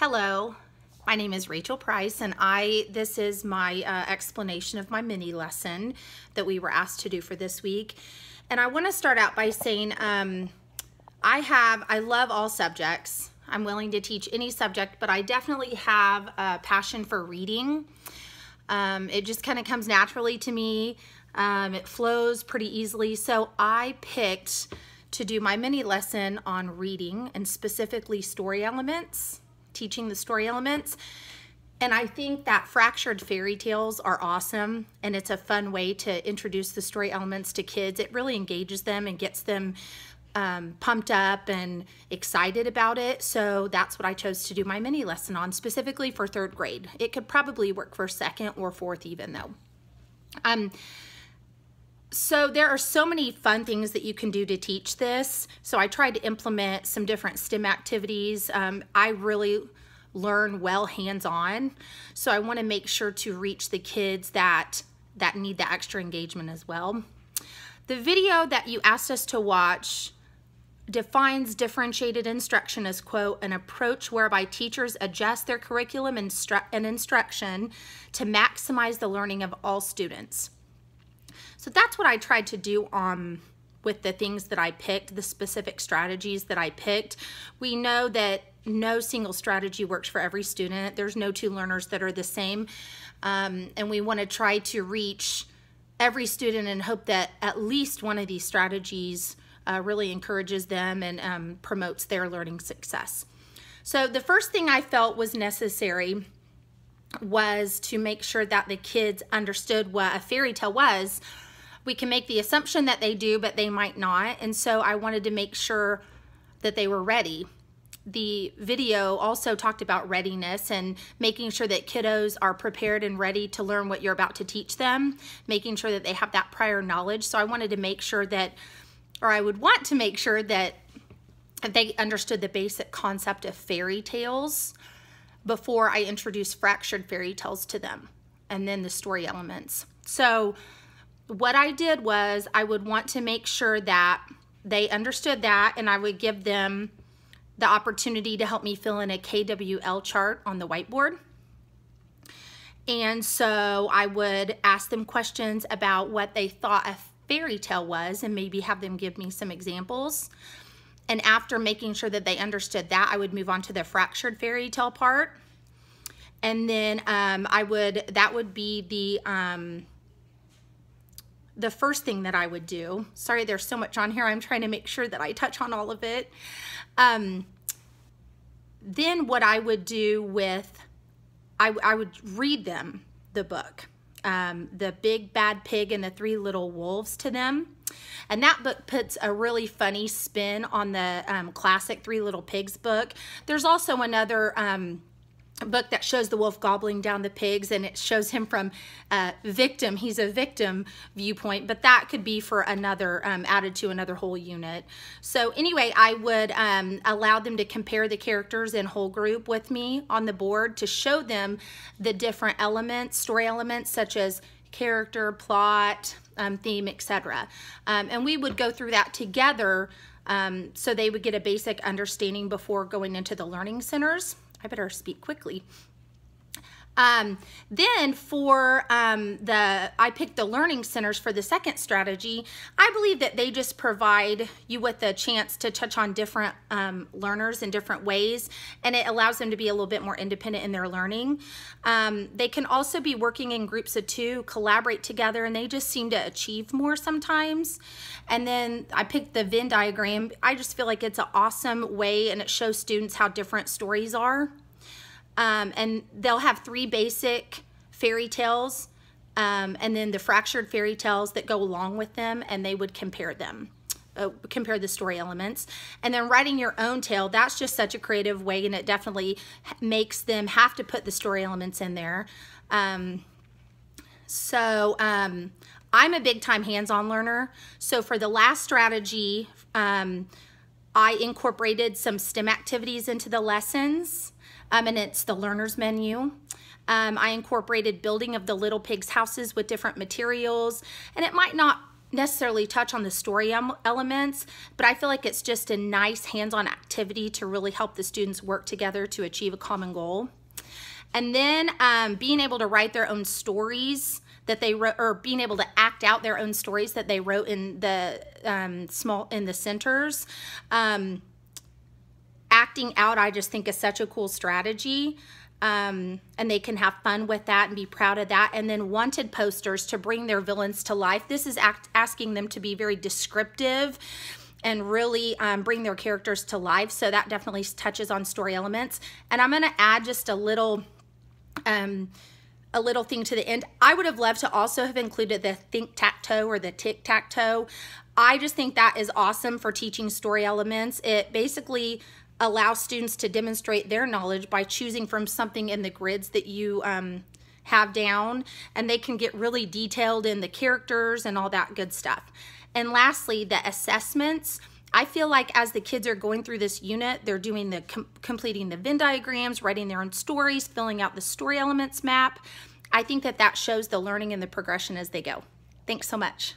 Hello, my name is Rachel Price, and this is my explanation of my mini lesson that we were asked to do for this week. And I want to start out by saying I love all subjects. I'm willing to teach any subject, but I definitely have a passion for reading. It just kind of comes naturally to me. It flows pretty easily. So I picked to do my mini lesson on reading and specifically story elements, teaching the story elements. And I think that fractured fairy tales are awesome, and it's a fun way to introduce the story elements to kids. It really engages them and gets them pumped up and excited about it. So that's what I chose to do my mini lesson on, specifically for 3rd grade. It could probably work for 2nd or 4th even though. So there are so many fun things that you can do to teach this. So I tried to implement some different STEM activities. I really learn well hands-on. So I want to make sure to reach the kids that need that extra engagement as well. The video that you asked us to watch defines differentiated instruction as, quote, an approach whereby teachers adjust their curriculum and instruction to maximize the learning of all students. So that's what I tried to do with the things that I picked, the specific strategies that I picked. We know that no single strategy works for every student. There's no 2 learners that are the same. And we want to try to reach every student and hope that at least one of these strategies really encourages them and promotes their learning success. So the first thing I felt was necessary was to make sure that the kids understood what a fairy tale was. We can make the assumption that they do, but they might not. And so I wanted to make sure that they were ready. The video also talked about readiness and making sure that kiddos are prepared and ready to learn what you're about to teach them, making sure that they have that prior knowledge. So I wanted to make sure that, or I would want to make sure that they understood the basic concept of fairy tales before I introduced fractured fairy tales to them, and then the story elements. So what I did was I would want to make sure that they understood that, and I would give them the opportunity to help me fill in a KWL chart on the whiteboard. And so I would ask them questions about what they thought a fairy tale was and maybe have them give me some examples. And after making sure that they understood that, I would move on to the fractured fairy tale part. And then that would be the first thing that I would do. Sorry, there's so much on here. I'm trying to make sure that I touch on all of it. Then what I would do with, I would read them the book, The Big Bad Pig and the 3 Little Wolves to them. And that book puts a really funny spin on the classic 3 Little Pigs book. There's also another book that shows the wolf gobbling down the pigs, and it shows him from he's a victim viewpoint, but that could be for another, added to another whole unit. So anyway, I would allow them to compare the characters in whole group with me on the board to show them the different elements, story elements, such as character, plot, theme, etc. And we would go through that together so they would get a basic understanding before going into the learning centers. I better speak quickly. Then for I picked the learning centers for the 2nd strategy. I believe that they just provide you with a chance to touch on different learners in different ways, and it allows them to be a little bit more independent in their learning. They can also be working in groups of 2, collaborate together, and they just seem to achieve more sometimes. And then I picked the Venn diagram. I just feel like it's an awesome way, and it shows students how different stories are. And they'll have 3 basic fairy tales, and then the fractured fairy tales that go along with them, and they would compare them, compare the story elements. And then writing your own tale, that's just such a creative way, and it definitely makes them have to put the story elements in there. I'm a big time hands-on learner. So for the last strategy, I incorporated some STEM activities into the lessons. And it's the learner's menu. I incorporated building of the little pigs' houses with different materials, and it might not necessarily touch on the story elements, but I feel like it's just a nice hands-on activity to really help the students work together to achieve a common goal. And then being able to write their own stories that they wrote, or being able to act out their own stories that they wrote in the centers. Acting out, I just think, is such a cool strategy. And they can have fun with that and be proud of that. And then wanted posters to bring their villains to life. This is asking them to be very descriptive and really bring their characters to life. So that definitely touches on story elements. And I'm going to add just a little thing to the end. I would have loved to also have included the think-tac-toe or the tic-tac-toe. I just think that is awesome for teaching story elements. It basically allows students to demonstrate their knowledge by choosing from something in the grids that you have down, and they can get really detailed in the characters and all that good stuff. And lastly, the assessments. I feel like as the kids are going through this unit, they're doing the completing the Venn diagrams, writing their own stories, filling out the story elements map. I think that that shows the learning and the progression as they go. Thanks so much.